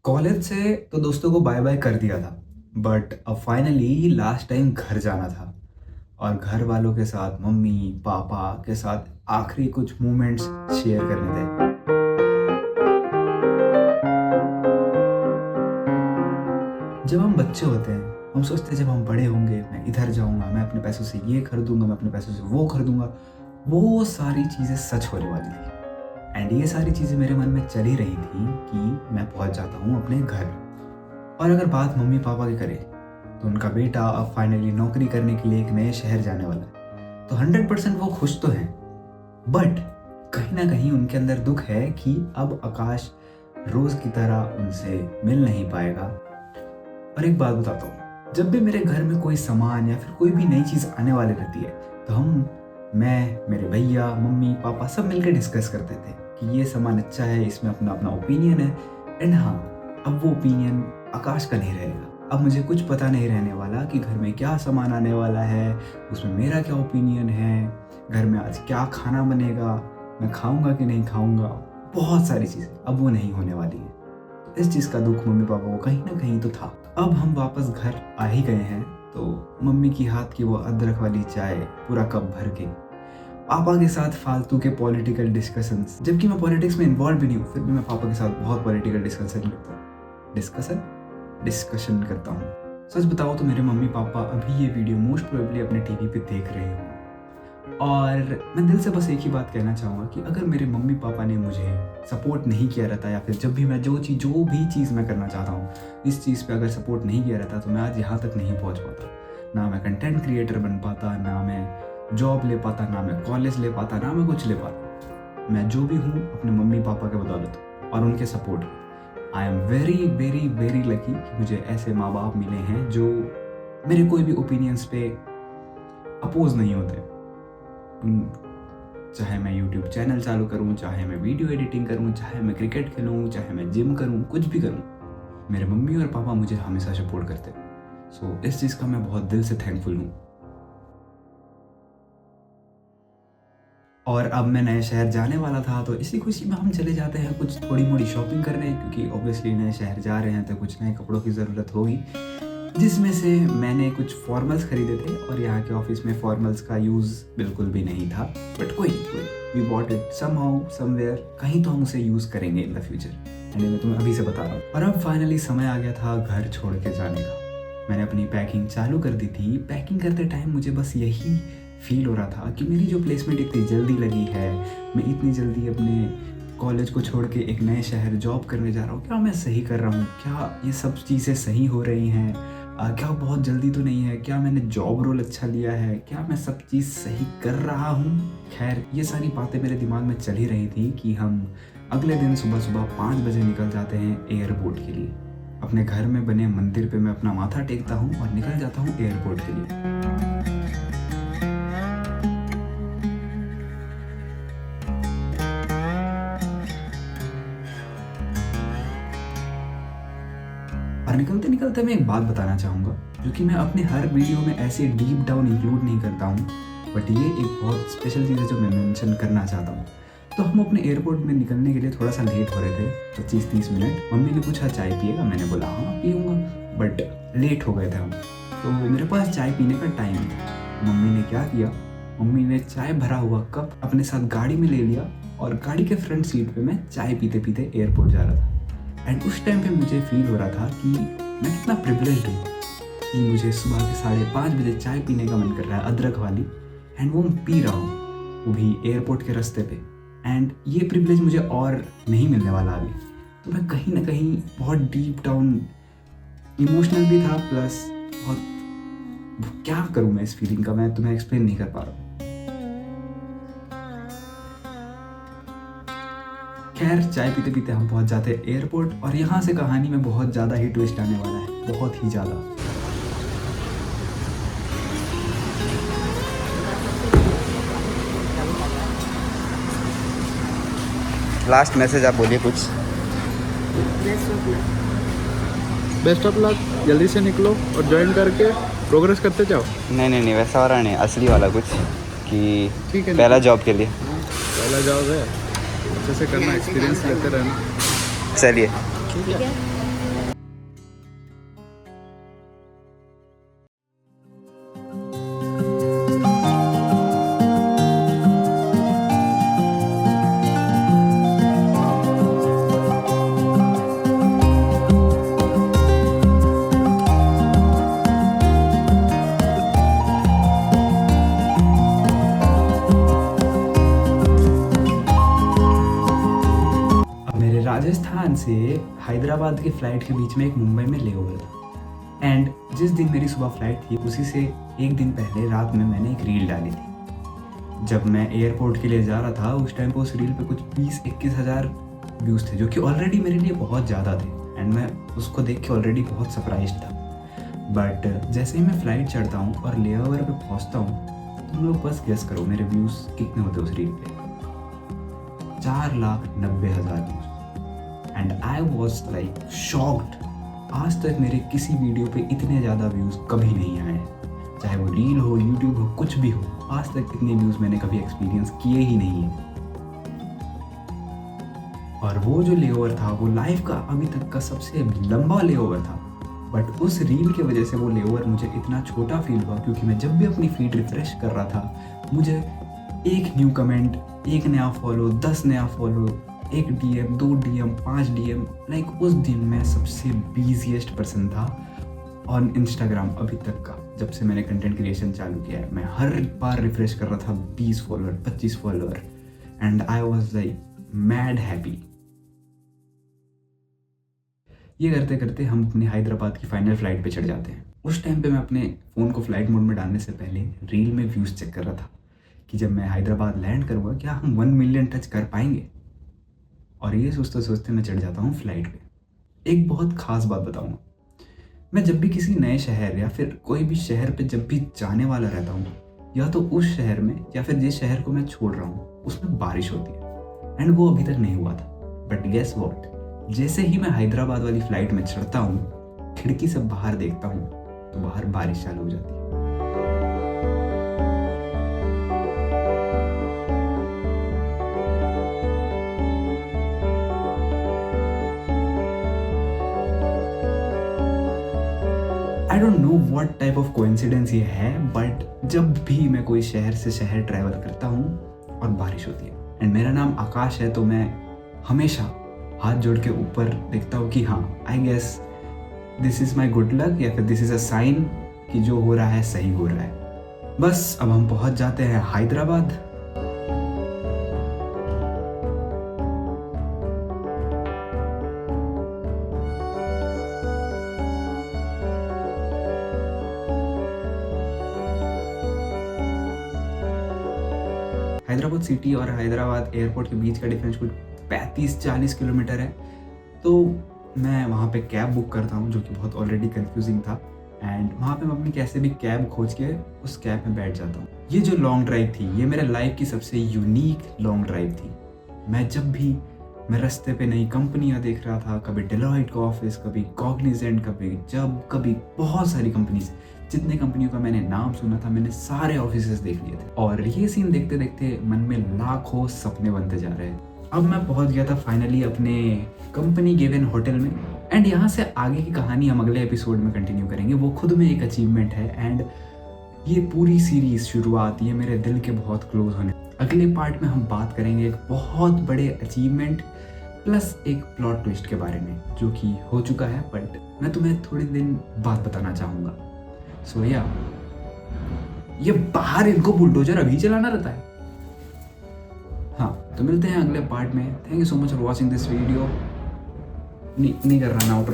College से तो दोस्तों को बाय बाय कर दिया था, बट अब फाइनली लास्ट टाइम घर जाना था और घर वालों के साथ मम्मी पापा के साथ आखिरी कुछ मोमेंट्स शेयर करने थे। जब हम बच्चे होते हैं हम सोचते हैं जब हम बड़े होंगे मैं इधर जाऊंगा, मैं अपने पैसों से ये खरीदूंगा, मैं अपने पैसों से वो खरीदूंगा। वो सारी चीज़ें सच होने वाली थी एंड ये सारी चीज़ें मेरे मन में चली रही थी कि मैं पहुंच जाता हूँ अपने घर। और अगर बात मम्मी पापा की करें तो उनका बेटा अब फाइनली नौकरी करने के लिए एक नए शहर जाने वाला है, तो 100% वो खुश तो हैं, बट कहीं ना कहीं उनके अंदर दुख है कि अब आकाश रोज की तरह उनसे मिल नहीं पाएगा। और एक बात बताता हूँ, जब भी मेरे घर में कोई सामान या फिर कोई भी नई चीज़ आने वाली रहती है तो मैं मेरे भैया मम्मी पापा सब मिलकर डिस्कस करते थे कि ये सामान अच्छा है, इसमें अपना अपना ओपिनियन है। एंड हाँ, अब वो ओपिनियन आकाश का नहीं रहेगा। अब मुझे कुछ पता नहीं रहने वाला कि घर में क्या सामान आने वाला है, उसमें मेरा क्या ओपिनियन है, घर में आज क्या खाना बनेगा, मैं खाऊंगा कि नहीं खाऊंगा। बहुत सारी चीज़ें अब वो नहीं होने वाली है। तो इस चीज़ का दुख मम्मी पापा को कहीं ना कहीं तो था। अब हम वापस घर आ ही गए हैं तो मम्मी की हाथ की वो अदरक वाली चाय पूरा कप भर के, पापा के साथ फालतू के पॉलिटिकल डिस्कशंस, जबकि मैं पॉलिटिक्स में इन्वॉल्व भी नहीं हूँ फिर भी मैं पापा के साथ बहुत पॉलिटिकल डिस्कशन करता हूँ। सच बताओ तो मेरे मम्मी पापा अभी ये वीडियो मोस्ट प्रोबेबली अपने टीवी पे देख रहे हो और मैं दिल से बस एक ही बात कहना चाहूँगा कि अगर मेरे मम्मी पापा ने मुझे सपोर्ट नहीं किया रहता या फिर जब भी मैं जो भी चीज़ मैं करना चाहता हूँ इस चीज़ पे अगर सपोर्ट नहीं किया रहता तो मैं आज यहाँ तक नहीं पहुँच पाता। ना मैं कंटेंट क्रिएटर बन पाता, ना मैं जॉब ले पाता, ना मैं कॉलेज ले पाता, ना मैं कुछ ले पाता। मैं जो भी हूँ अपने मम्मी पापा के बदौलत और उनके support. I am very very very lucky कि मुझे ऐसे माँ बाप मिले हैं जो मेरे कोई भी ओपिनियंस पे अपोज नहीं होते। चाहे मैं यूट्यूब चैनल चालू करूं, चाहे मैं वीडियो एडिटिंग करूं, चाहे मैं क्रिकेट खेलूं, चाहे मैं जिम करूं, कुछ भी करूं, मेरे मम्मी और पापा मुझे हमेशा सपोर्ट करते हैं। सो इस चीज़ का मैं बहुत दिल से थैंकफुल हूँ। और अब मैं नए शहर जाने वाला था तो इसी खुशी में हम चले जाते हैं कुछ थोड़ी मोड़ी शॉपिंग करने, क्योंकि ऑब्वियसली नए शहर जा रहे हैं तो कुछ नए कपड़ों की ज़रूरत होगी, जिसमें से मैंने कुछ फॉर्मल्स खरीदे थे और यहाँ के ऑफिस में फॉर्मल्स का यूज़ बिल्कुल भी नहीं था, बट कोई we bought it somehow somewhere, कहीं तो हम उसे यूज़ करेंगे इन द फ्यूचर एंड मैं तुम्हें अभी से बता रहा हूँ। और अब फाइनली समय आ गया था घर छोड़ के जाने का। मैंने अपनी पैकिंग चालू कर दी थी। पैकिंग करते टाइम मुझे बस यही फील हो रहा था कि मेरी जो प्लेसमेंट इतनी जल्दी लगी है, मैं इतनी जल्दी अपने कॉलेज को छोड़ के एक नए शहर जॉब करने जा रहा हूँ, क्या मैं सही कर रहा हूँ, क्या ये सब चीज़ें सही हो रही हैं, क्या बहुत जल्दी तो नहीं है, क्या मैंने जॉब रोल अच्छा लिया है, क्या मैं सब चीज़ सही कर रहा हूँ। खैर ये सारी बातें मेरे दिमाग में चल ही रही थी कि हम अगले दिन सुबह सुबह 5 बजे निकल जाते हैं एयरपोर्ट के लिए। अपने घर में बने मंदिर पे मैं अपना माथा टेकता हूँ और निकल जाता हूँ एयरपोर्ट के लिए। और निकलते निकलते मैं एक बात बताना चाहूँगा जो कि मैं अपने हर वीडियो में ऐसे डीप डाउन इंक्लूड नहीं करता हूँ, बट ये एक बहुत स्पेशल चीज़ है जो मैं मेंशन करना चाहता हूँ। तो हम अपने एयरपोर्ट में निकलने के लिए थोड़ा सा लेट हो रहे थे, 25-30 मिनट। मम्मी ने पूछा चाय पिएगा, मैंने बोला हाँ पीऊँगा, बट लेट हो गए थे हम, तो मेरे पास चाय पीने का टाइम था। मम्मी ने क्या किया, मम्मी ने चाय भरा हुआ कप अपने साथ गाड़ी में ले लिया और गाड़ी के फ्रंट सीट पे मैं चाय पीते पीते एयरपोर्ट जा रहा था। एंड उस टाइम पे मुझे फील हो रहा था कि मैं कितना प्रिविलेज्ड हूँ कि मुझे सुबह के 5:30 बजे चाय पीने का मन कर रहा है, अदरक वाली, एंड वो मैं पी रहा हूँ, वो भी एयरपोर्ट के रास्ते पे। एंड ये प्रिविलेज मुझे और नहीं मिलने वाला अभी। तो मैं कहीं ना कहीं बहुत डीप डाउन इमोशनल भी था, प्लस बहुत, क्या करूँ मैं इस फीलिंग का, मैं तुम्हें एक्सप्लेन नहीं कर पा रहा हूँ। खैर चाय पीते पीते हम पहुंच जाते हैं एयरपोर्ट और यहाँ से कहानी में बहुत ज़्यादा ही ट्विस्ट आने वाला है, बहुत ही ज़्यादा। लास्ट मैसेज आप बोलिए कुछ। बेस्ट ऑफ लक, जल्दी से निकलो और ज्वाइन करके प्रोग्रेस करते जाओ। नहीं वैसा वाला नहीं, असली वाला कुछ कि ठीक है, पहला जॉब के लिए। पहला जॉब है, अच्छे से करना, एक्सपीरियंस लेते रहना। चलिए ठीक है। राजस्थान से हैदराबाद की फ़्लाइट के बीच में एक मुंबई में लेओवर था एंड जिस दिन मेरी सुबह फ़्लाइट थी उसी से एक दिन पहले रात में मैंने एक रील डाली थी। जब मैं एयरपोर्ट के लिए जा रहा था उस टाइम पे उस रील पे कुछ 20-21 हज़ार व्यूज़ थे, जो कि ऑलरेडी मेरे लिए बहुत ज़्यादा थे एंड मैं उसको देख के ऑलरेडी बहुत सरप्राइज था। बट जैसे ही मैं फ़्लाइट चढ़ता हूँ और लेओवर पे पहुँचता हूँ, तुम लोग बस गेस करो मेरे व्यूज़ कितने होते उस रील पे। 4,90,000 views and I was like shocked. आज तक मेरे किसी वीडियो पे इतने ज़्यादा व्यूज़ कभी नहीं आए, चाहे वो रील हो, यूट्यूब हो, कुछ भी हो। आज तक इतने व्यूज़ मैंने कभी एक्सपीरियंस किए ही नहीं है। और वो जो लेओवर था वो लाइफ का अभी तक का सबसे लंबा लेओवर था। बट उस रील की वजह से वो लेओवर मुझे इतना छोटा फील हुआ, क्योंकि मैं जब भी अपनी फीड रिफ्रेश कर रहा था मुझे एक न्यू कमेंट, एक नया फॉलो, 10 नया फॉलो, एक डीएम, 2 डीएम, 5 डीएम, लाइक उस दिन मैं सबसे बिजीएस्ट पर्सन था ऑन इंस्टाग्राम अभी तक का। जब से मैंने कंटेंट क्रिएशन चालू किया है मैं हर बार रिफ्रेश कर रहा था 20 follower, 25 follower and I was like mad happy. ये करते करते हम अपने हैदराबाद की फाइनल फ्लाइट पे चढ़ जाते हैं। उस टाइम पे मैं अपने फ़ोन को फ्लाइट मोड में डालने से पहले रील में व्यूज़ चेक कर रहा था कि जब मैं हैदराबाद लैंड करूँगा क्या हम 1 मिलियन टच कर पाएंगे। और ये सोचते सोचते मैं चढ़ जाता हूँ फ्लाइट पे। एक बहुत ख़ास बात बताऊँगा, मैं जब भी किसी नए शहर या फिर कोई भी शहर पे जब भी जाने वाला रहता हूँ, या तो उस शहर में या फिर जिस शहर को मैं छोड़ रहा हूँ उसमें बारिश होती है एंड वो अभी तक नहीं हुआ था। बट गेस व्हाट, जैसे ही मैं हैदराबाद वाली फ़्लाइट में चढ़ता हूँ, खिड़की से बाहर देखता हूँ तो बाहर बारिश चालू हो जाती है। I don't know what type of coincidence ये है, बट जब भी मैं कोई शहर से शहर ट्रैवल करता हूँ और बारिश होती है एंड मेरा नाम आकाश है, तो मैं हमेशा हाथ जोड़ के ऊपर देखता हूँ कि हाँ, I guess this is my good luck या फिर दिस इज़ अ साइन कि जो हो रहा है सही हो रहा है। बस अब हम पहुँच जाते हैं हैदराबाद। हैदराबाद सिटी और हैदराबाद एयरपोर्ट के बीच का डिफरेंस कुछ 35-40 किलोमीटर है। तो मैं वहाँ पे कैब बुक करता हूँ, जो कि बहुत ऑलरेडी कंफ्यूजिंग था एंड वहाँ पे मैं अपनी कैसे भी कैब खोज के उस कैब में बैठ जाता हूँ। ये जो लॉन्ग ड्राइव थी ये मेरे लाइफ की सबसे यूनिक लॉन्ग ड्राइव थी। मैं रास्ते पे नई कंपनियाँ देख रहा था, कभी डेलॉयट का ऑफिस, कभी कॉग्निजेंट, कभी बहुत सारी कंपनीज। जितने कंपनियों का मैंने नाम सुना था मैंने सारे ऑफिसेस देख लिए थे और ये सीन देखते देखते मन में लाखों सपने बनते जा रहे हैं। अब मैं पहुंच गया था फाइनली अपने कंपनी गिवन होटल में एंड यहाँ से आगे की कहानी हम अगले एपिसोड में कंटिन्यू करेंगे। वो खुद में एक अचीवमेंट है एंड ये पूरी सीरीज शुरुआत ये मेरे दिल के बहुत क्लोज होने। अगले पार्ट में हम बात करेंगे एक बहुत बड़े अचीवमेंट प्लस एक प्लॉट ट्विस्ट के बारे में, जो कि हो चुका है बट मैं तुम्हें थोड़े दिन बाद बताना चाहूँगा। सो या ये बाहर इनको बुलडोजर अभी चलाना रहता है। हाँ, तो मिलते हैं अगले पार्ट में। Thank you so much for watching this video. नहीं कर रहा ना ऊपर।